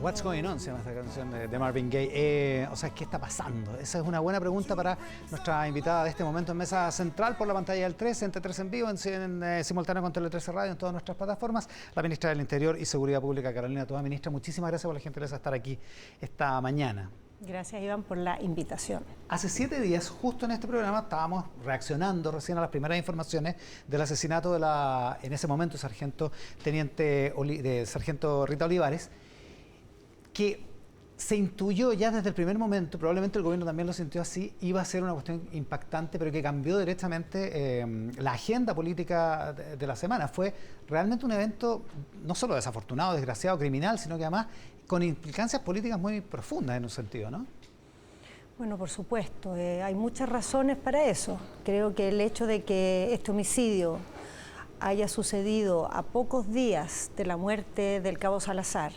What's Going On se llama esta canción de Marvin Gaye. O sea, ¿qué está pasando? Esa es una buena pregunta para nuestra invitada de este momento en Mesa Central por la pantalla del 13, en T3 en vivo, en simultáneo con Tele 13 Radio, en todas nuestras plataformas. La ministra del Interior y Seguridad Pública, Carolina Toá. Ministra, muchísimas gracias por la gentileza de estar aquí esta mañana. Gracias, Iván, por la invitación. Hace 7 días, justo en este programa, estábamos reaccionando recién a las primeras informaciones del asesinato de la, en ese momento, sargento Rita Olivares, que se intuyó ya desde el primer momento, probablemente el gobierno también lo sintió así, iba a ser una cuestión impactante, pero que cambió directamente la agenda política de la semana. Fue realmente un evento no solo desafortunado, desgraciado, criminal, sino que además con implicancias políticas muy profundas en un sentido, ¿no? Bueno, por supuesto, hay muchas razones para eso. Creo que el hecho de que este homicidio haya sucedido a pocos días de la muerte del cabo Salazar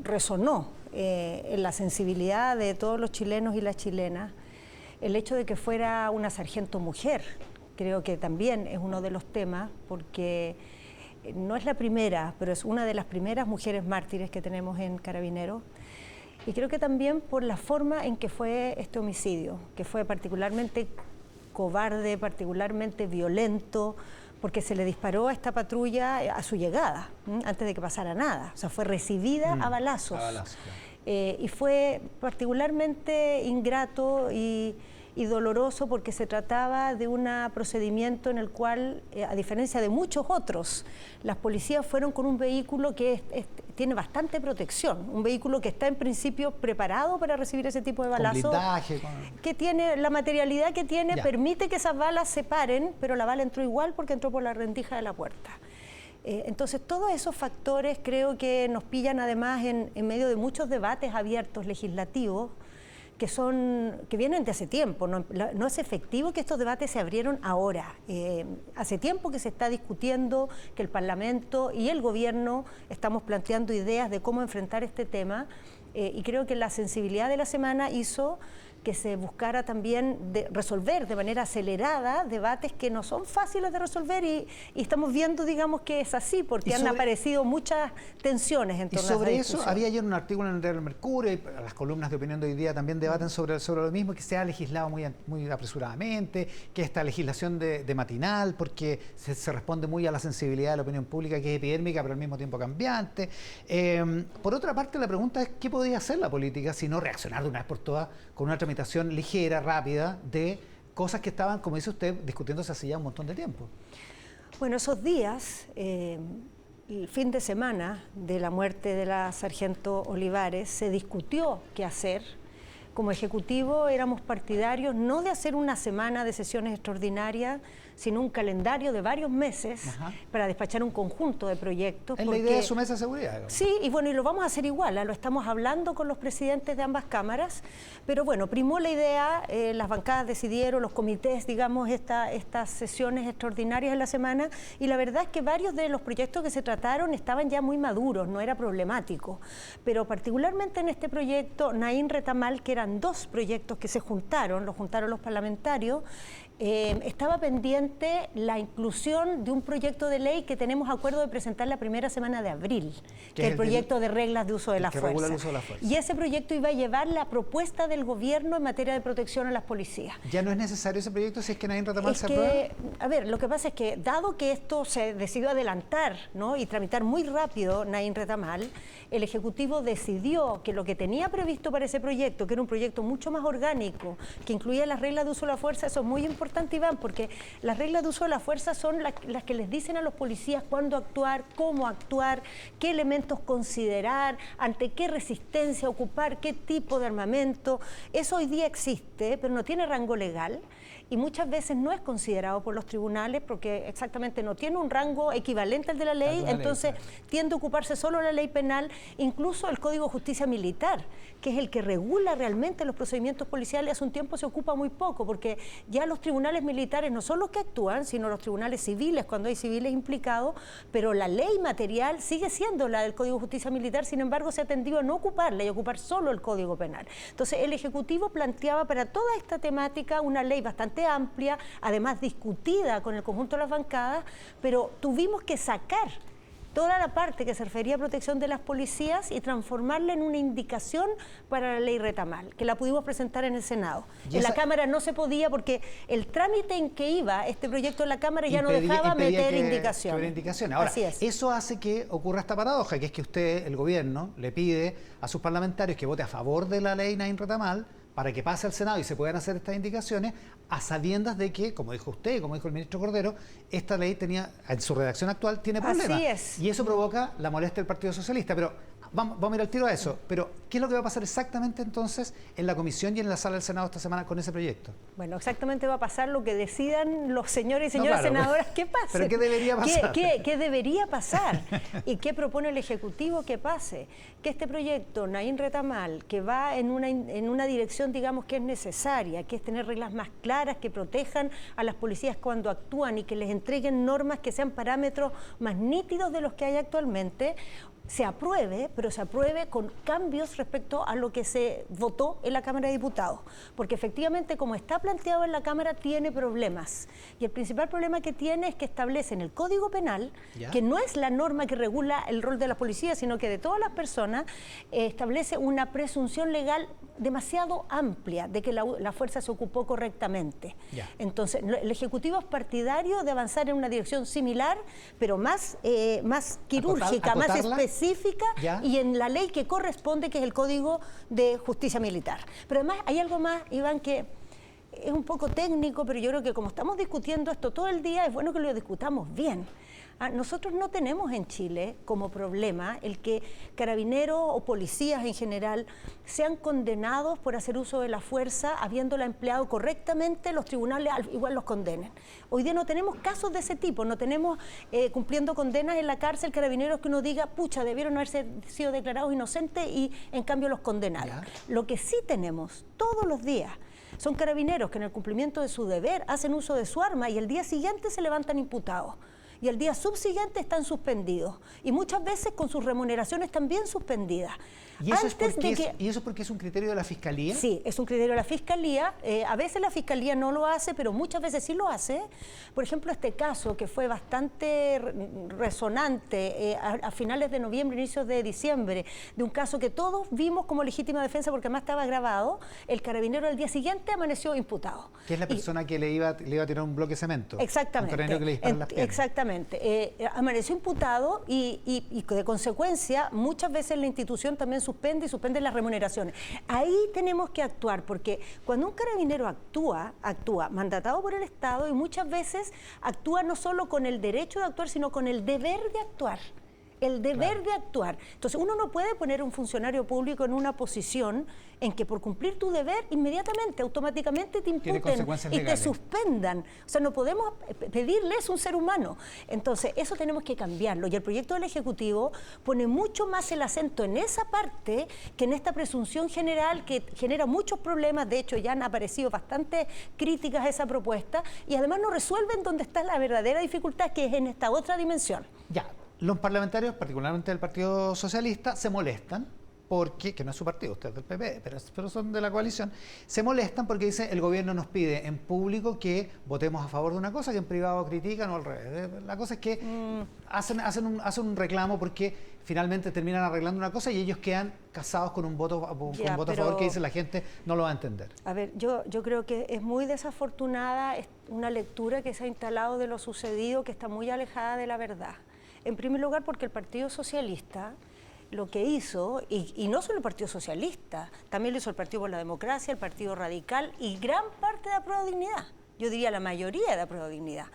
resonó en la sensibilidad de todos los chilenos y las chilenas. El hecho de que fuera una sargento mujer, creo que también es uno de los temas, porque no es la primera, pero es una de las primeras mujeres mártires que tenemos en Carabineros. Y creo que también por la forma en que fue este homicidio, que fue particularmente cobarde, particularmente violento, porque se le disparó a esta patrulla a su llegada, antes de que pasara nada. O sea, fue recibida a balazos. Claro. Y fue particularmente ingrato y doloroso porque se trataba de un procedimiento en el cual, a diferencia de muchos otros, las policías fueron con un vehículo que tiene bastante protección, un vehículo que está en principio preparado para recibir ese tipo de balazos, con blindaje, que tiene la materialidad que tiene, permite que esas balas se paren, pero la bala entró igual porque entró por la rendija de la puerta. Entonces, todos esos factores creo que nos pillan además en medio de muchos debates abiertos legislativos que vienen de hace tiempo. No es efectivo que estos debates se abrieron ahora. Hace tiempo que se está discutiendo, que el Parlamento y el Gobierno estamos planteando ideas de cómo enfrentar este tema, y creo que la sensibilidad de la semana hizo que se buscara también resolver de manera acelerada debates que no son fáciles de resolver y estamos viendo, digamos, que es así, porque han aparecido muchas tensiones en torno a esa discusión. Y sobre eso, había ayer un artículo en el Diario del Mercurio, y las columnas de opinión de hoy día también debaten sobre lo mismo, que se ha legislado muy apresuradamente, que esta legislación de matinal, porque se responde muy a la sensibilidad de la opinión pública, que es epidérmica, pero al mismo tiempo cambiante. Por otra parte, la pregunta es, ¿qué podía hacer la política si no reaccionar de una vez por todas con una tramitación ligera, rápida, de cosas que estaban, como dice usted, discutiéndose hace ya un montón de tiempo? Bueno, esos días, el fin de semana de la muerte de la sargento Olivares, se discutió qué hacer. Como Ejecutivo éramos partidarios no de hacer una semana de sesiones extraordinarias, sino un calendario de varios meses para despachar un conjunto de proyectos. Es la idea de su mesa de seguridad, digamos. Sí, y bueno, y lo vamos a hacer igual, lo estamos hablando con los presidentes de ambas cámaras, pero bueno, primó la idea, las bancadas decidieron, los comités, digamos, estas sesiones extraordinarias en la semana, y la verdad es que varios de los proyectos que se trataron estaban ya muy maduros, no era problemático, pero particularmente en este proyecto, Naín Retamal, que eran 2 proyectos que se juntaron los parlamentarios, estaba pendiente la inclusión de un proyecto de ley que tenemos acuerdo de presentar la primera semana de abril, que es el proyecto de reglas de uso de la fuerza. Y ese proyecto iba a llevar la propuesta del gobierno en materia de protección a las policías. ¿Ya no es necesario ese proyecto si es que Naín Retamal se aprueba? A ver, lo que pasa es que, dado que esto se decidió adelantar, ¿no?, y tramitar muy rápido Naín Retamal, el Ejecutivo decidió que lo que tenía previsto para ese proyecto, que era un proyecto mucho más orgánico, que incluía las reglas de uso de la fuerza, eso es muy importante, Iván, porque las reglas de uso de la fuerza son las que les dicen a los policías cuándo actuar, cómo actuar, qué elementos considerar, ante qué resistencia ocupar, qué tipo de armamento. Eso hoy día existe, pero no tiene rango legal y muchas veces no es considerado por los tribunales porque exactamente no tiene un rango equivalente al de la ley, entonces tiende a ocuparse solo la ley penal, incluso el Código de Justicia Militar, que es el que regula realmente los procedimientos policiales. Hace un tiempo se ocupa muy poco porque ya los tribunales militares no son los que actúan, sino los tribunales civiles cuando hay civiles implicados, pero la ley material sigue siendo la del Código de Justicia Militar, sin embargo se ha tendido a no ocuparla y ocupar solo el Código Penal. Entonces el Ejecutivo planteaba para toda esta temática una ley bastante amplia, además discutida con el conjunto de las bancadas, pero tuvimos que sacar toda la parte que se refería a protección de las policías y transformarla en una indicación para la ley Retamal, que la pudimos presentar en el Senado. En la Cámara no se podía porque el trámite en que iba este proyecto en la Cámara ya no dejaba meter indicaciones. Ahora, eso hace que ocurra esta paradoja, que es que usted, el gobierno, le pide a sus parlamentarios que vote a favor de la ley Nain Retamal para que pase al Senado y se puedan hacer estas indicaciones, a sabiendas de que, como dijo usted, como dijo el ministro Cordero, esta ley tenía, en su redacción actual, tiene problemas. Así es. Y eso provoca la molestia del Partido Socialista. Pero vamos a ir al tiro a eso. Pero, ¿qué es lo que va a pasar exactamente entonces en la comisión y en la sala del Senado esta semana con ese proyecto? Bueno, exactamente va a pasar lo que decidan los señores y señoras senadoras que pase. ¿Pero qué debería pasar? ¿Qué debería pasar? ¿Y qué propone el Ejecutivo que pase? Que este proyecto, Nain Retamal, que va en una dirección, digamos, que es necesaria, que es tener reglas más claras que protejan a las policías cuando actúan y que les entreguen normas que sean parámetros más nítidos de los que hay actualmente, se apruebe, pero se apruebe con cambios respecto a lo que se votó en la Cámara de Diputados, porque efectivamente como está planteado en la Cámara tiene problemas, y el principal problema que tiene es que establece en el Código Penal, que no es la norma que regula el rol de la policía, sino que de todas las personas, establece una presunción legal demasiado amplia de que la fuerza se ocupó correctamente. Entonces, el Ejecutivo es partidario de avanzar en una dirección similar, pero más quirúrgica, más específica, y en la ley que corresponde, que es el Código de Justicia Militar. Pero además hay algo más, Iván, que es un poco técnico, pero yo creo que como estamos discutiendo esto todo el día, es bueno que lo discutamos bien. Nosotros no tenemos en Chile como problema el que carabineros o policías en general sean condenados por hacer uso de la fuerza habiéndola empleado correctamente, los tribunales igual los condenen. Hoy día no tenemos casos de ese tipo, no tenemos cumpliendo condenas en la cárcel carabineros que uno diga, pucha, debieron haber sido declarados inocentes y en cambio los condenaron. Lo que sí tenemos todos los días son carabineros que en el cumplimiento de su deber hacen uso de su arma y el día siguiente se levantan imputados. Y el día subsiguiente están suspendidos. Y muchas veces con sus remuneraciones también suspendidas. ¿Y eso, es porque es un criterio de la Fiscalía? Sí, es un criterio de la Fiscalía. A veces la Fiscalía no lo hace, pero muchas veces sí lo hace. Por ejemplo, este caso que fue bastante resonante a finales de noviembre, inicios de diciembre, de un caso que todos vimos como legítima defensa porque además estaba grabado, el carabinero al día siguiente amaneció imputado. Que es la persona que le iba a tirar un bloque de cemento. Exactamente. Un carabinero que le dispara en las piernas. Exactamente. Amaneció imputado y de consecuencia muchas veces la institución también suspende las remuneraciones. Ahí tenemos que actuar porque cuando un carabinero actúa mandatado por el Estado y muchas veces actúa no solo con el derecho de actuar, sino con el deber de actuar. El deber de actuar. Entonces, uno no puede poner a un funcionario público en una posición en que por cumplir tu deber, inmediatamente, automáticamente te imputen y te suspendan. O sea, no podemos pedirles un ser humano. Entonces, eso tenemos que cambiarlo. Y el proyecto del Ejecutivo pone mucho más el acento en esa parte que en esta presunción general que genera muchos problemas. De hecho, ya han aparecido bastantes críticas a esa propuesta y además no resuelven dónde está la verdadera dificultad, que es en esta otra dimensión. Los parlamentarios, particularmente del Partido Socialista, se molestan porque, que no es su partido, usted es del PP, pero son de la coalición, se molestan porque dice el gobierno nos pide en público que votemos a favor de una cosa que en privado critican o al revés. La cosa es que hacen un reclamo porque finalmente terminan arreglando una cosa y ellos quedan casados con un voto a favor que dice la gente no lo va a entender. A ver, yo creo que es muy desafortunada una lectura que se ha instalado de lo sucedido que está muy alejada de la verdad. En primer lugar, porque el Partido Socialista lo que hizo, y no solo el Partido Socialista, también lo hizo el Partido por la Democracia, el Partido Radical y gran parte de Apruebo Dignidad, yo diría la mayoría de Apruebo Dignidad,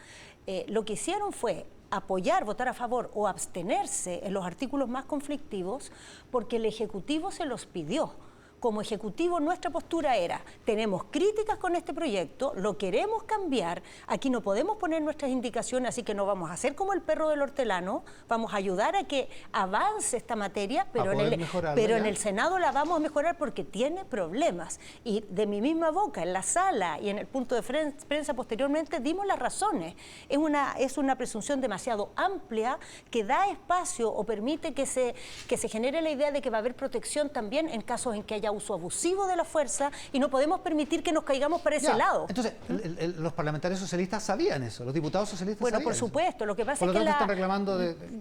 lo que hicieron fue apoyar, votar a favor o abstenerse en los artículos más conflictivos porque el Ejecutivo se los pidió. Como Ejecutivo nuestra postura era, tenemos críticas con este proyecto, lo queremos cambiar, aquí no podemos poner nuestras indicaciones, así que no vamos a hacer como el perro del hortelano, vamos a ayudar a que avance esta materia, pero en el Senado la vamos a mejorar porque tiene problemas. Y de mi misma boca, en la sala y en el punto de prensa posteriormente, dimos las razones. Es una presunción demasiado amplia que da espacio o permite que se genere la idea de que va a haber protección también en casos en que haya uso abusivo de la fuerza y no podemos permitir que nos caigamos para ese lado. Entonces, los parlamentarios socialistas sabían eso, los diputados socialistas sabían por supuesto, eso. lo que pasa Por es que están reclamando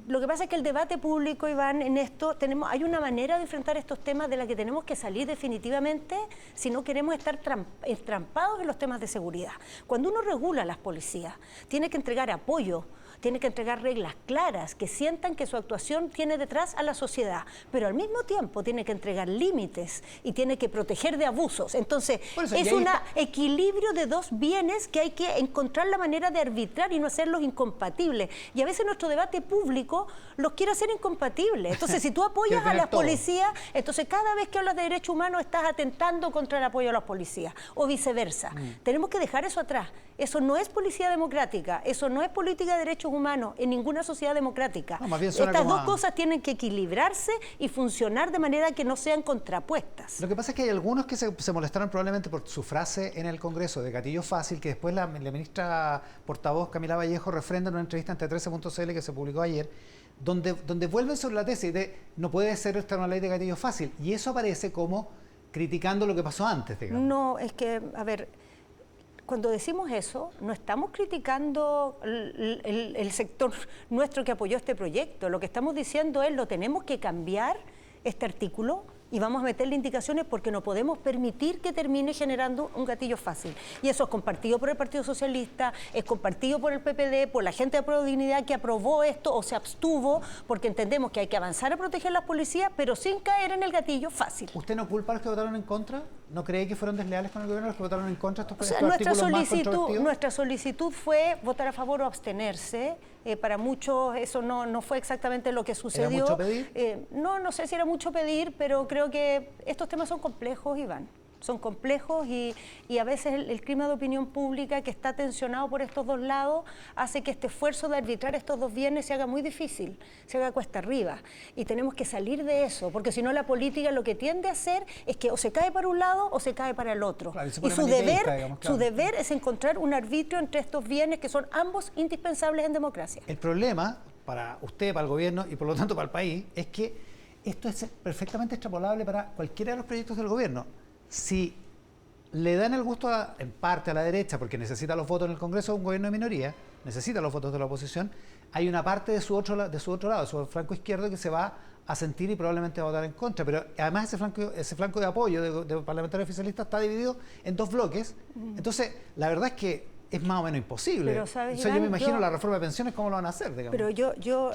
lo que pasa es que el debate público, Iván, en esto hay una manera de enfrentar estos temas de la que tenemos que salir definitivamente si no queremos estar entrampados en los temas de seguridad. Cuando uno regula a las policías, tiene que entregar apoyo, tiene que entregar reglas claras, que sientan que su actuación tiene detrás a la sociedad, pero al mismo tiempo tiene que entregar límites y tiene que proteger de abusos. Entonces, es un equilibrio de dos bienes que hay que encontrar la manera de arbitrar y no hacerlos incompatibles. Y a veces nuestro debate público los quiere hacer incompatibles. Entonces, si tú apoyas a las policías, entonces cada vez que hablas de derechos humanos estás atentando contra el apoyo a las policías, o viceversa. Tenemos que dejar eso atrás. Eso no es policía democrática, eso no es política de derechos humanos en ninguna sociedad democrática. No, estas dos cosas tienen que equilibrarse y funcionar de manera que no sean contrapuestas. Lo que pasa es que hay algunos que se molestaron probablemente por su frase en el Congreso de gatillo fácil, que después la ministra portavoz Camila Vallejo refrenda en una entrevista ante 13.cl que se publicó ayer, donde vuelven sobre la tesis de no puede ser esta una ley de gatillo fácil, y eso aparece como criticando lo que pasó antes, digamos. No, es que, a ver, cuando decimos eso, no estamos criticando el sector nuestro que apoyó este proyecto. Lo que estamos diciendo es, lo tenemos que cambiar, este artículo, y vamos a meterle indicaciones porque no podemos permitir que termine generando un gatillo fácil. Y eso es compartido por el Partido Socialista, es compartido por el PPD, por la gente de Apruebo Dignidad que aprobó esto o se abstuvo, porque entendemos que hay que avanzar a proteger a las policías, pero sin caer en el gatillo fácil. ¿Usted no culpa a los que votaron en contra? ¿No cree que fueron desleales con el gobierno los que votaron en contra estos, nuestra solicitud fue votar a favor o abstenerse. Para muchos eso no fue exactamente lo que sucedió. ¿Era mucho pedir? No sé si era mucho pedir, pero creo que estos temas son complejos, Iván. Son complejos y a veces el clima de opinión pública que está tensionado por estos dos lados hace que este esfuerzo de arbitrar estos dos bienes se haga muy difícil, se haga cuesta arriba. Y tenemos que salir de eso, porque si no la política lo que tiende a hacer es que o se cae para un lado o se cae para el otro. Claro, y su deber es encontrar un arbitrio entre estos bienes que son ambos indispensables en democracia. El problema para usted, para el gobierno y por lo tanto para el país, es que esto es perfectamente extrapolable para cualquiera de los proyectos del gobierno. Si le dan el gusto en parte a la derecha porque necesita los votos en el Congreso de un gobierno de minoría, necesita los votos de la oposición, hay una parte de su otro lado, de su flanco izquierdo, que se va a sentir y probablemente va a votar en contra. Pero además ese flanco de apoyo de parlamentarios oficialistas está dividido en dos bloques. Entonces, la verdad es que es más o menos imposible. Pero, ¿sabes, Iván, yo me imagino la reforma de pensiones cómo lo van a hacer, digamos. Pero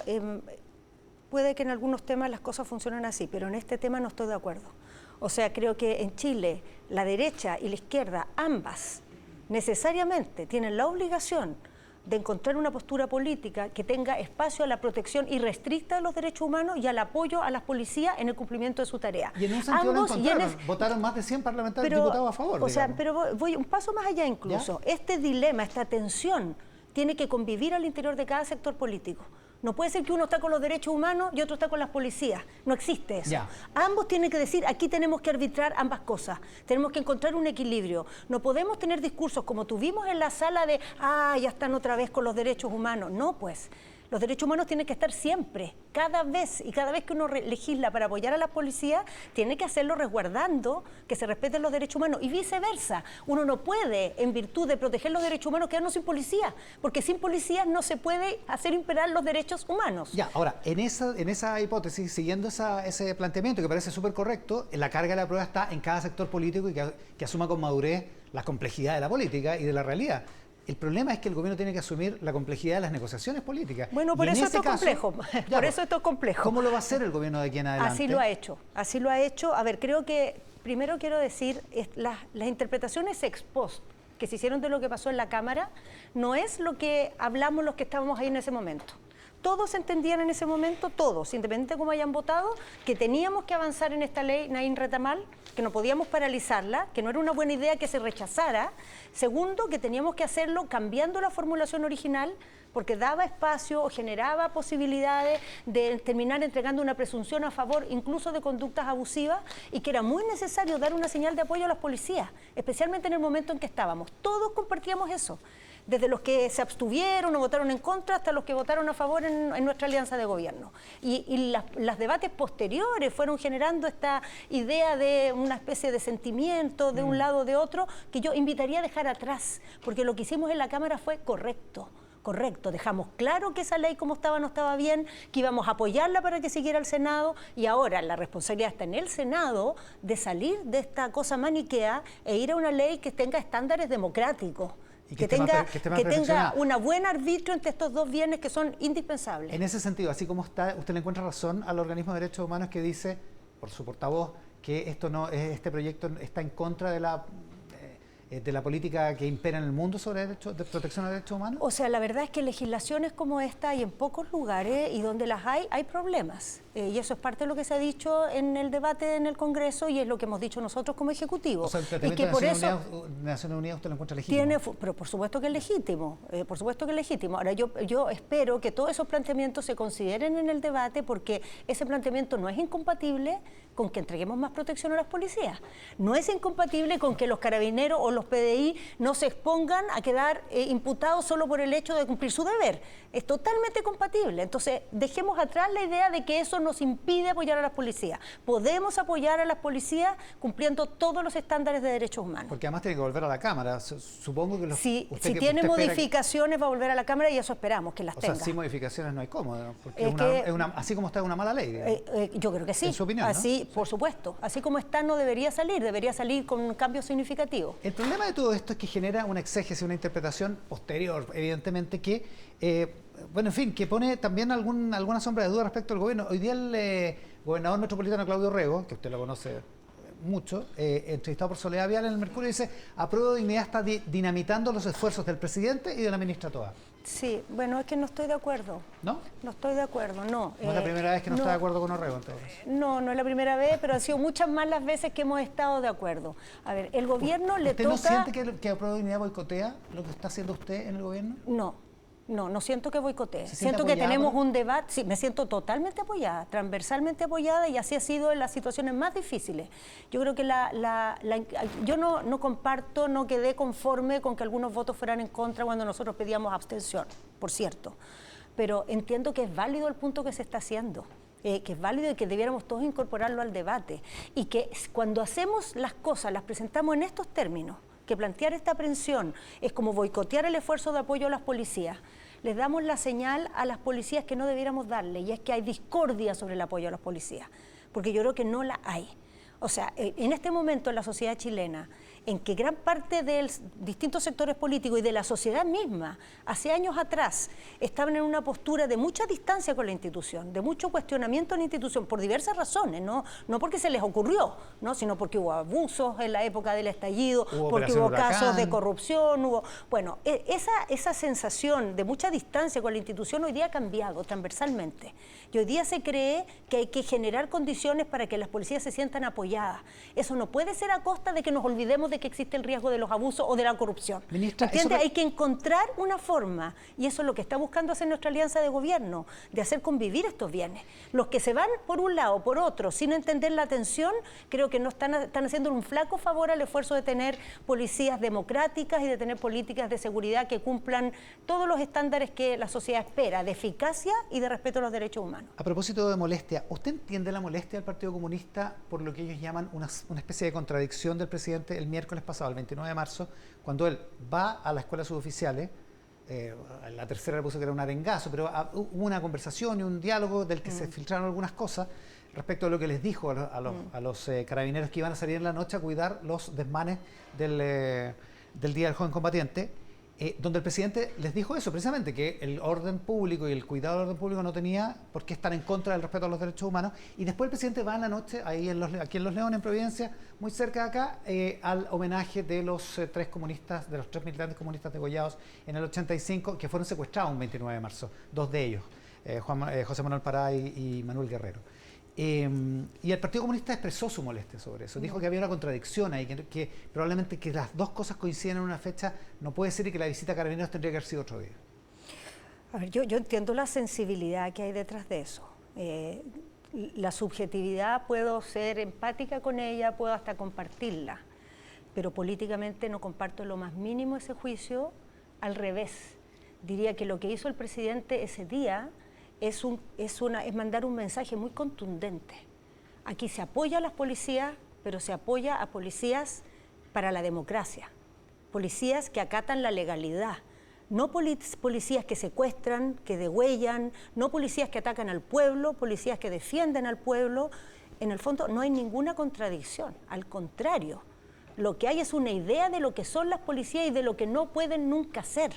puede que en algunos temas las cosas funcionen así, pero en este tema no estoy de acuerdo. O sea, creo que en Chile la derecha y la izquierda, ambas, necesariamente tienen la obligación de encontrar una postura política que tenga espacio a la protección irrestricta de los derechos humanos y al apoyo a las policías en el cumplimiento de su tarea. Y en un sentido lo encontraron, votaron más de 100 parlamentarios diputados a favor. O sea, pero voy un paso más allá incluso. ¿Ya? Este dilema, esta tensión, tiene que convivir al interior de cada sector político. No puede ser que uno está con los derechos humanos y otro está con las policías. No existe eso. Ya. Ambos tienen que decir, aquí tenemos que arbitrar ambas cosas. Tenemos que encontrar un equilibrio. No podemos tener discursos como tuvimos en la sala de, ya están otra vez con los derechos humanos. No, pues. Los derechos humanos tienen que estar siempre, cada vez que uno legisla para apoyar a la policía, tiene que hacerlo resguardando que se respeten los derechos humanos y viceversa. Uno no puede, en virtud de proteger los derechos humanos, quedarnos sin policía, porque sin policías no se puede hacer imperar los derechos humanos. Ya, ahora, en esa hipótesis, siguiendo ese planteamiento que parece súper correcto, la carga de la prueba está en cada sector político y que asuma con madurez la complejidad de la política y de la realidad. El problema es que el gobierno tiene que asumir la complejidad de las negociaciones políticas. Bueno, por eso esto es complejo. Por eso esto es complejo. ¿Cómo lo va a hacer el gobierno de aquí en adelante? Así lo ha hecho. A ver, creo que primero quiero decir, las interpretaciones ex post que se hicieron de lo que pasó en la Cámara no es lo que hablamos los que estábamos ahí en ese momento. Todos entendían en ese momento, todos, independientemente de cómo hayan votado, que teníamos que avanzar en esta ley Naín Retamal, que no podíamos paralizarla, que no era una buena idea que se rechazara. Segundo, que teníamos que hacerlo cambiando la formulación original, porque daba espacio o generaba posibilidades de terminar entregando una presunción a favor incluso de conductas abusivas, y que era muy necesario dar una señal de apoyo a las policías, especialmente en el momento en que estábamos. Todos compartíamos eso. desde los que se abstuvieron o votaron en contra hasta los que votaron a favor en nuestra alianza de gobierno. Y los debates posteriores fueron generando esta idea de una especie de sentimiento de un lado o de otro, que yo invitaría a dejar atrás, porque lo que hicimos en la Cámara fue correcto, dejamos claro que esa ley como estaba no estaba bien, que íbamos a apoyarla para que siguiera al Senado, y ahora la responsabilidad está en el Senado de salir de esta cosa maniquea e ir a una ley que tenga estándares democráticos, que tenga una buen arbitrio entre estos dos bienes que son indispensables. En ese sentido, así como está, usted le encuentra razón al Organismo de Derechos Humanos que dice, por su portavoz, que este proyecto está en contra de la política que impera en el mundo sobre de protección de derechos humanos? O sea, la verdad es que legislaciones como esta hay en pocos lugares, y donde las hay problemas. Y eso es parte de lo que se ha dicho en el debate en el Congreso, y es lo que hemos dicho nosotros como Ejecutivo. O sea, el tratamiento de Naciones Unidas usted lo encuentra legítimo. Pero por supuesto que es legítimo, Ahora, yo espero que todos esos planteamientos se consideren en el debate, porque ese planteamiento no es incompatible con que entreguemos más protección a las policías. No es incompatible con que los carabineros o los PDI no se expongan a quedar imputados solo por el hecho de cumplir su deber. Es totalmente compatible. Entonces, dejemos atrás la idea de que eso nos impide apoyar a las policías. Podemos apoyar a las policías cumpliendo todos los estándares de derechos humanos. Porque además tiene que volver a la Cámara. Supongo que si tiene modificaciones va a volver a la Cámara, y eso esperamos que las tenga. O sea, sin modificaciones no hay cómo, porque así como está, es una mala ley. Yo creo que sí. En su opinión, así, ¿no? Por supuesto. Así como está, no debería salir con cambios significativos. El problema de todo esto es que genera una exégesis, una interpretación posterior, evidentemente, que, en fin, que pone también alguna sombra de duda respecto al gobierno. Hoy día el gobernador metropolitano Claudio Rego, que usted lo conoce mucho, entrevistado por Soledad Vial en el Mercurio, dice: apruebo Dignidad está dinamitando los esfuerzos del presidente y de la ministra Toa. Sí, bueno, es que no estoy de acuerdo. ¿No? No estoy de acuerdo, no. No es la primera vez que no está de acuerdo con Orrego, entonces. No es la primera vez, pero han sido muchas más las veces que hemos estado de acuerdo. A ver, el gobierno le toca... ¿Usted no siente que Apruebo Dignidad boicotea lo que está haciendo usted en el gobierno? No siento que boicotee. Siento que tenemos un debate, sí, me siento totalmente apoyada, transversalmente apoyada, y así ha sido en las situaciones más difíciles. Yo creo que yo no comparto, no quedé conforme con que algunos votos fueran en contra cuando nosotros pedíamos abstención, por cierto. Pero entiendo que es válido el punto que se está haciendo. Que es válido y que debiéramos todos incorporarlo al debate. Y que cuando hacemos las cosas, las presentamos en estos términos, que plantear esta aprehensión es como boicotear el esfuerzo de apoyo a las policías, les damos la señal a las policías que no debiéramos darle, y es que hay discordia sobre el apoyo a las policías, porque yo creo que no la hay. O sea, en este momento en la sociedad chilena, en que gran parte de distintos sectores políticos y de la sociedad misma, hace años atrás, estaban en una postura de mucha distancia con la institución, de mucho cuestionamiento en la institución, por diversas razones, no porque se les ocurrió, sino porque hubo abusos en la época del estallido, porque hubo casos de corrupción, Bueno, esa sensación de mucha distancia con la institución hoy día ha cambiado transversalmente. Y hoy día se cree que hay que generar condiciones para que las policías se sientan apoyadas. Eso no puede ser a costa de que nos olvidemos de que existe el riesgo de los abusos o de la corrupción. Ministra, Hay que encontrar una forma, y eso es lo que está buscando hacer nuestra alianza de gobierno, de hacer convivir estos bienes. Los que se van por un lado, por otro, sin entender la tensión, creo que no están haciendo un flaco favor al esfuerzo de tener policías democráticas y de tener políticas de seguridad que cumplan todos los estándares que la sociedad espera, de eficacia y de respeto a los derechos humanos. A propósito de molestia, ¿usted entiende la molestia del Partido Comunista por lo que ellos llaman una especie de contradicción del presidente el miércoles pasado, el 29 de marzo, cuando él va a la escuela de suboficiales? La tercera le puso que era un arengazo, pero hubo una conversación y un diálogo del que se filtraron algunas cosas respecto a lo que les dijo a los carabineros que iban a salir en la noche a cuidar los desmanes del Día del Joven Combatiente, donde el presidente les dijo eso, precisamente, que el orden público y el cuidado del orden público no tenía por qué estar en contra del respeto a los derechos humanos. Y después el presidente va en la noche, aquí en Los Leones, en Providencia, muy cerca de acá, al homenaje de los tres militantes comunistas degollados en el 85, que fueron secuestrados un 29 de marzo, dos de ellos, José Manuel Pará y Manuel Guerrero. Y el Partido Comunista expresó su molestia sobre eso. Dijo que había una contradicción ahí, que probablemente que las dos cosas coinciden en una fecha no puede ser, y que la visita a Carabineros tendría que haber sido otro día. A ver, yo entiendo la sensibilidad que hay detrás de eso. La subjetividad, puedo ser empática con ella, puedo hasta compartirla, pero políticamente no comparto en lo más mínimo ese juicio al revés. Diría que lo que hizo el presidente ese día es mandar un mensaje muy contundente. Aquí se apoya a las policías, pero se apoya a policías para la democracia, policías que acatan la legalidad, no policías que secuestran, que degüellan, no policías que atacan al pueblo, policías que defienden al pueblo. En el fondo no hay ninguna contradicción, al contrario, lo que hay es una idea de lo que son las policías y de lo que no pueden nunca ser.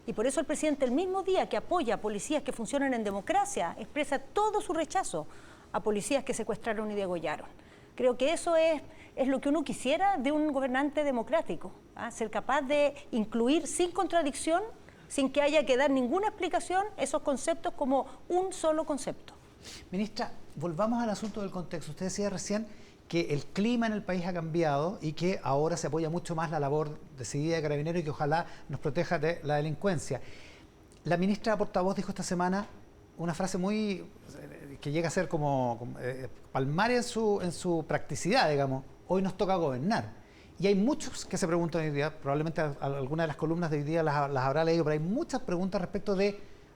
Y por eso el presidente, el mismo día que apoya a policías que funcionan en democracia, expresa todo su rechazo a policías que secuestraron y degollaron. Creo que eso es lo que uno quisiera de un gobernante democrático, ¿ah? Ser capaz de incluir sin contradicción, sin que haya que dar ninguna explicación, esos conceptos como un solo concepto. Ministra, volvamos al asunto del contexto. Usted decía recién que el clima en el país ha cambiado y que ahora se apoya mucho más la labor decidida de Carabineros y que ojalá nos proteja de la delincuencia. La ministra portavoz dijo esta semana una frase muy que llega a ser como palmaria en su practicidad, digamos. Hoy nos toca gobernar. Y hay muchos que se preguntan hoy día, probablemente algunas de las columnas de hoy día las habrá leído, pero hay muchas preguntas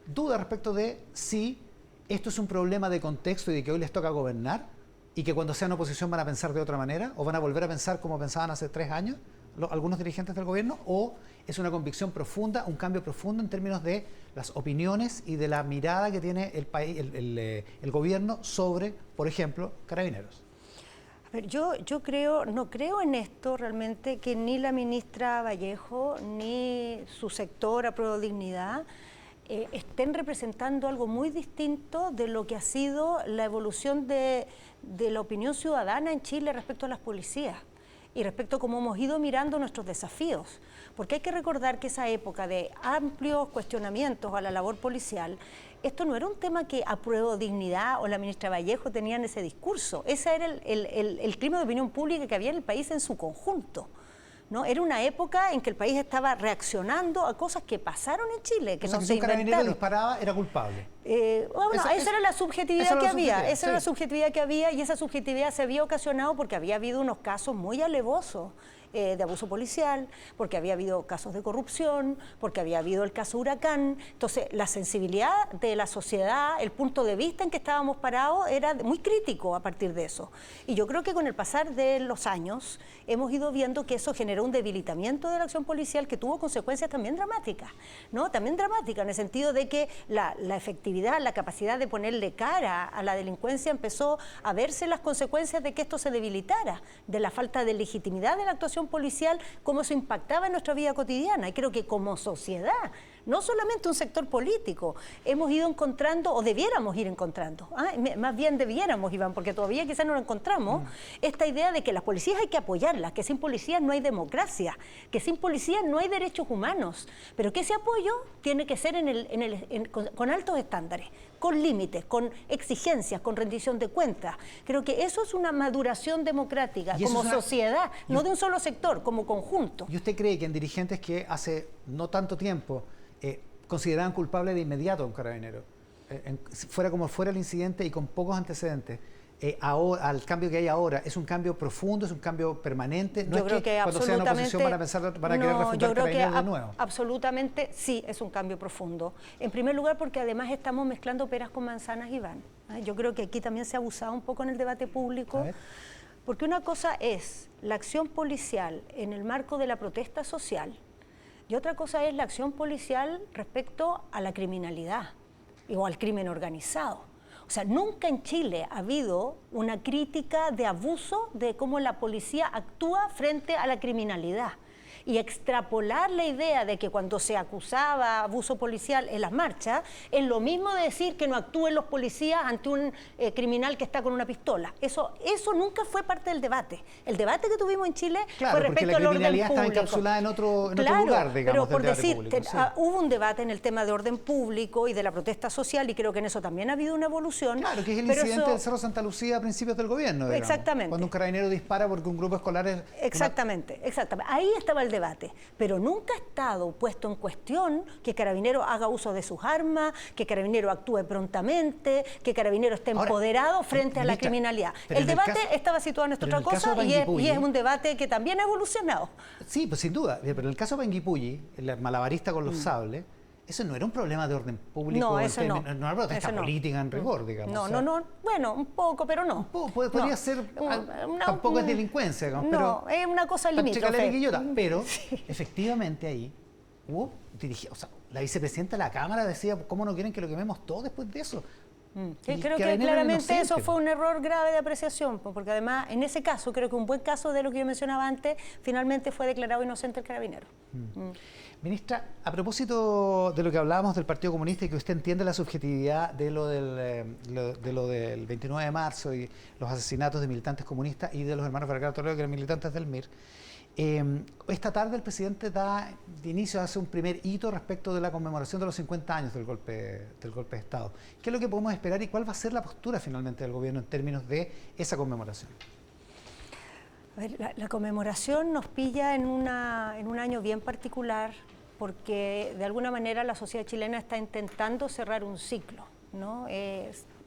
dudas respecto de si esto es un problema de contexto y de que hoy les toca gobernar, y que cuando sean oposición van a pensar de otra manera, o van a volver a pensar como pensaban hace 3 años algunos dirigentes del gobierno, o es una convicción profunda, un cambio profundo en términos de las opiniones y de la mirada que tiene el país, el gobierno sobre, por ejemplo, Carabineros. A ver, yo no creo en esto realmente, que ni la ministra Vallejo ni su sector Apruebo Dignidad estén representando algo muy distinto de lo que ha sido la evolución de la opinión ciudadana en Chile respecto a las policías y respecto a cómo hemos ido mirando nuestros desafíos. Porque hay que recordar que esa época de amplios cuestionamientos a la labor policial, esto no era un tema que Apruebo Dignidad o la ministra Vallejo tenían ese discurso. Ese era el clima de opinión pública que había en el país en su conjunto, ¿no? Era una época en que el país estaba reaccionando a cosas que pasaron en Chile, que no se inventaron. Si un carabinero disparaba, era culpable. Esa era la subjetividad que había, esa era la sí. subjetividad que había, y esa subjetividad se había ocasionado porque había habido unos casos muy alevosos de abuso policial, porque había habido casos de corrupción, porque había habido el caso Huracán. Entonces, la sensibilidad de la sociedad, el punto de vista en que estábamos parados era muy crítico a partir de eso. Y yo creo que con el pasar de los años hemos ido viendo que eso generó un debilitamiento de la acción policial que tuvo consecuencias también dramáticas, ¿no? También dramáticas en el sentido de que la efectividad, la capacidad de ponerle cara a la delincuencia empezó a verse las consecuencias de que esto se debilitara, de la falta de legitimidad de la actuación policial, cómo eso impactaba en nuestra vida cotidiana. Y creo que como sociedad, no solamente un sector político, hemos ido encontrando, o debiéramos ir encontrando, más bien debiéramos, Iván, porque todavía quizás no lo encontramos, esta idea de que las policías hay que apoyarlas, que sin policías no hay democracia, que sin policías no hay derechos humanos, pero que ese apoyo tiene que ser con altos estándares, con límites, con exigencias, con rendición de cuentas. Creo que eso es una maduración democrática como sociedad, no de un solo sector, como conjunto. ¿Y usted cree que en dirigentes que hace no tanto tiempo consideraban culpable de inmediato a un carabinero, fuera como fuera el incidente y con pocos antecedentes, ahora, al cambio que hay ahora, ¿es un cambio profundo, es un cambio permanente? No yo creo que cuando sean oposición van a querer refutar Carabineros de nuevo. Absolutamente sí, es un cambio profundo. En primer lugar porque además estamos mezclando peras con manzanas, Iván. Yo creo que aquí también se ha abusado un poco en el debate público, porque una cosa es la acción policial en el marco de la protesta social, y otra cosa es la acción policial respecto a la criminalidad o al crimen organizado. O sea, nunca en Chile ha habido una crítica de abuso de cómo la policía actúa frente a la criminalidad. Y extrapolar la idea de que cuando se acusaba abuso policial en las marchas, es lo mismo de decir que no actúen los policías ante un criminal que está con una pistola. Eso nunca fue parte del debate. El debate que tuvimos en Chile fue respecto al orden público. Claro, porque la criminalidad estaba encapsulada en otro lugar, digamos, pero por decir, público, sí. Hubo un debate en el tema de orden público y de la protesta social, y creo que en eso también ha habido una evolución. Claro, que es el incidente del Cerro Santa Lucía a principios del gobierno, digamos. Exactamente. Cuando un carabinero dispara porque un grupo escolar es... Exactamente. Ahí estaba el el debate, pero nunca ha estado puesto en cuestión que Carabineros haga uso de sus armas, que Carabineros actúe prontamente, que Carabineros esté empoderado frente a la criminalidad. El debate estaba situado en otra cosa y es un debate que también ha evolucionado. Sí, pues sin duda, pero en el caso de Panguipulli, el malabarista con los sables, eso no era un problema de orden público, no, eso no era una protesta política en rigor, digamos. No, no, bueno, un poco, pero no. Un poco, podría ser, tampoco es delincuencia, digamos, no, es una cosa limítrofe. Pero efectivamente ahí hubo, o sea, la vicepresidenta de la Cámara decía, ¿cómo no quieren que lo quememos todo después de eso? Creo que claramente eso fue un error grave de apreciación, porque además en ese caso, creo que un buen caso de lo que yo mencionaba antes, finalmente fue declarado inocente el carabinero. Ministra, a propósito de lo que hablábamos del Partido Comunista y que usted entiende la subjetividad de lo del 29 de marzo y los asesinatos de militantes comunistas y de los hermanos Vergara Toledo, que eran militantes del MIR, esta tarde el presidente da de inicio, hace un primer hito respecto de la conmemoración de los 50 años del golpe de Estado. ¿Qué es lo que podemos esperar y cuál va a ser la postura finalmente del gobierno en términos de esa conmemoración? A ver, la conmemoración nos pilla en un año bien particular porque de alguna manera la sociedad chilena está intentando cerrar un ciclo, ¿no?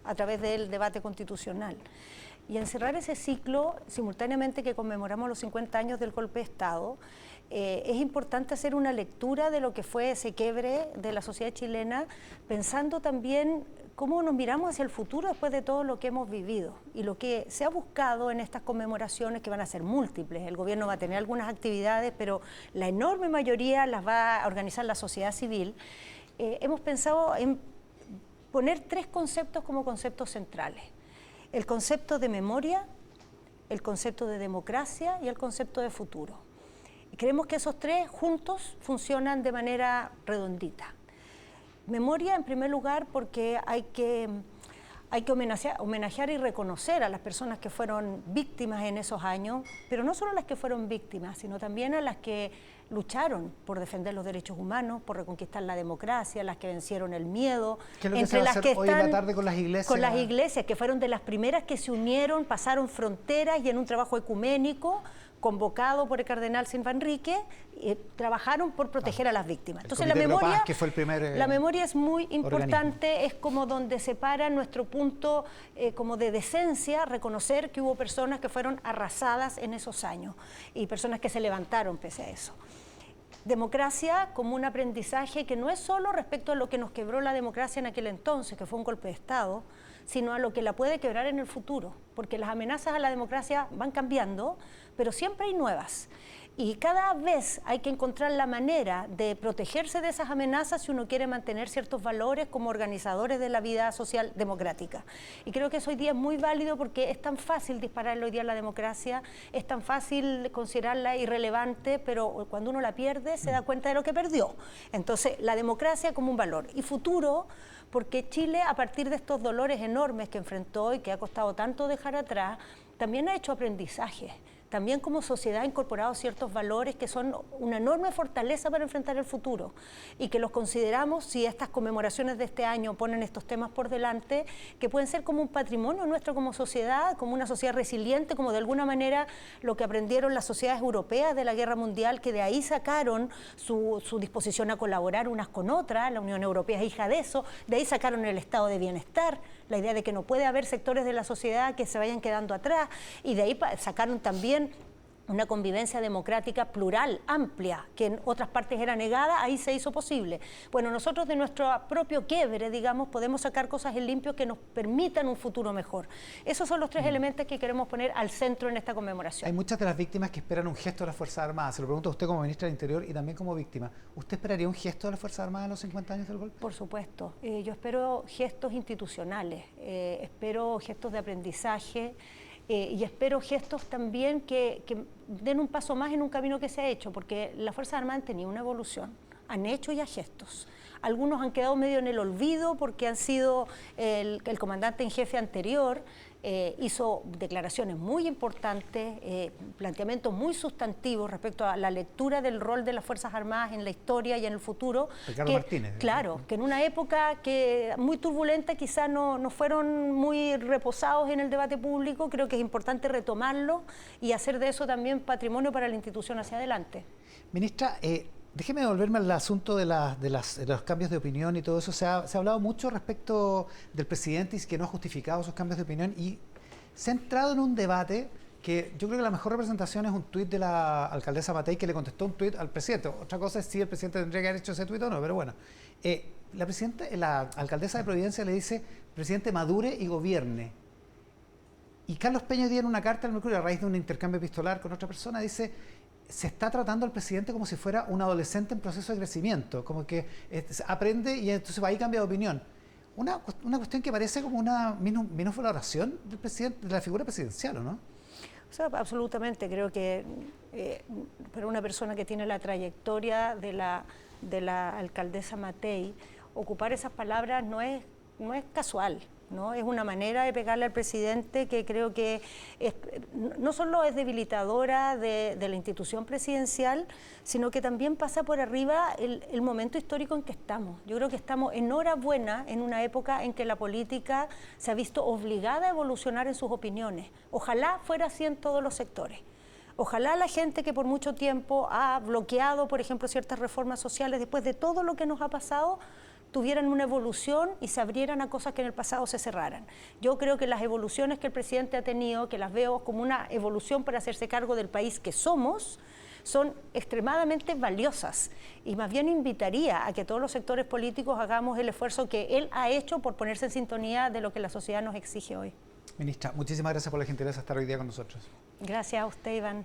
A través del debate constitucional. Y en cerrar ese ciclo, simultáneamente que conmemoramos los 50 años del golpe de Estado, es importante hacer una lectura de lo que fue ese quiebre de la sociedad chilena, pensando también cómo nos miramos hacia el futuro después de todo lo que hemos vivido. Y lo que se ha buscado en estas conmemoraciones, que van a ser múltiples, el gobierno va a tener algunas actividades, pero la enorme mayoría las va a organizar la sociedad civil, hemos pensado en poner 3 conceptos como conceptos centrales. El concepto de memoria, el concepto de democracia y el concepto de futuro. Y creemos que esos 3 juntos funcionan de manera redondita. Memoria, en primer lugar, porque hay que homenajear y reconocer a las personas que fueron víctimas en esos años, pero no solo a las que fueron víctimas, sino también a las que lucharon por defender los derechos humanos, por reconquistar la democracia, las que vencieron el miedo. ¿Qué es lo que se va a hacer hoy en la tarde con las iglesias? Con las iglesias, que fueron de las primeras que se unieron, pasaron fronteras y en un trabajo ecuménico, convocado por el cardenal Silva Enrique, trabajaron por proteger a las víctimas. Entonces la memoria, que fue el primer, la memoria es muy importante, organismo. Es como donde se para nuestro punto como de decencia, reconocer que hubo personas que fueron arrasadas en esos años y personas que se levantaron pese a eso. Democracia como un aprendizaje que no es solo respecto a lo que nos quebró la democracia en aquel entonces, que fue un golpe de Estado, sino a lo que la puede quebrar en el futuro, porque las amenazas a la democracia van cambiando, pero siempre hay nuevas. Y cada vez hay que encontrar la manera de protegerse de esas amenazas si uno quiere mantener ciertos valores como organizadores de la vida social democrática. Y creo que eso hoy día es muy válido porque es tan fácil dispararle hoy día a la democracia, es tan fácil considerarla irrelevante, pero cuando uno la pierde se da cuenta de lo que perdió. Entonces, la democracia como un valor. Y futuro, porque Chile, a partir de estos dolores enormes que enfrentó y que ha costado tanto dejar atrás, también ha hecho aprendizaje. También como sociedad ha incorporado ciertos valores que son una enorme fortaleza para enfrentar el futuro y que los consideramos, si estas conmemoraciones de este año ponen estos temas por delante, que pueden ser como un patrimonio nuestro como sociedad, como una sociedad resiliente, como de alguna manera lo que aprendieron las sociedades europeas de la Guerra Mundial, que de ahí sacaron su disposición a colaborar unas con otras. La Unión Europea es hija de eso, de ahí sacaron el estado de bienestar, la idea de que no puede haber sectores de la sociedad que se vayan quedando atrás, y de ahí sacaron también una convivencia democrática plural, amplia, que en otras partes era negada, ahí se hizo posible. Bueno, nosotros de nuestro propio quiebre, digamos, podemos sacar cosas en limpio que nos permitan un futuro mejor. Esos son los 3 elementos que queremos poner al centro en esta conmemoración. Hay muchas de las víctimas que esperan un gesto de las Fuerzas Armadas. Se lo pregunto a usted como ministra del Interior y también como víctima. ¿Usted esperaría un gesto de las Fuerzas Armadas en los 50 años del golpe? Por supuesto. Yo espero gestos institucionales, espero gestos de aprendizaje, y espero gestos también que den un paso más en un camino que se ha hecho, porque las Fuerzas Armadas han tenido una evolución, han hecho ya gestos. Algunos han quedado medio en el olvido porque han sido el comandante en jefe anterior, hizo declaraciones muy importantes, planteamientos muy sustantivos respecto a la lectura del rol de las Fuerzas Armadas en la historia y en el futuro. Ricardo Martínez. Claro, que en una época muy turbulenta quizás no fueron muy reposados en el debate público. Creo que es importante retomarlo y hacer de eso también patrimonio para la institución hacia adelante. Ministra, déjeme devolverme al asunto de los cambios de opinión y todo eso. Se ha hablado mucho respecto del presidente y que no ha justificado esos cambios de opinión y se ha entrado en un debate que yo creo que la mejor representación es un tuit de la alcaldesa Matei que le contestó un tuit al presidente. Otra cosa es si el presidente tendría que haber hecho ese tuit o no, pero bueno. La alcaldesa de Providencia le dice, presidente, madure y gobierne. Y Carlos Peña dio en una carta al Mercurio a raíz de un intercambio epistolar con otra persona, dice, se está tratando al presidente como si fuera un adolescente en proceso de crecimiento, como que aprende y entonces va ahí cambia de opinión. Una cuestión que parece como una minusvaloración del presidente, de la figura presidencial, ¿o no? O sea, absolutamente, creo que para una persona que tiene la trayectoria de la alcaldesa Matei, ocupar esas palabras no es casual, ¿no? Es una manera de pegarle al presidente que creo que no solo es debilitadora de la institución presidencial, sino que también pasa por arriba el momento histórico en que estamos. Yo creo que estamos enhorabuena en una época en que la política se ha visto obligada a evolucionar en sus opiniones. Ojalá fuera así en todos los sectores. Ojalá la gente que por mucho tiempo ha bloqueado, por ejemplo, ciertas reformas sociales, después de todo lo que nos ha pasado, tuvieran una evolución y se abrieran a cosas que en el pasado se cerraran. Yo creo que las evoluciones que el presidente ha tenido, que las veo como una evolución para hacerse cargo del país que somos, son extremadamente valiosas y más bien invitaría a que todos los sectores políticos hagamos el esfuerzo que él ha hecho por ponerse en sintonía de lo que la sociedad nos exige hoy. Ministra, muchísimas gracias por la gentileza de estar hoy día con nosotros. Gracias a usted, Iván.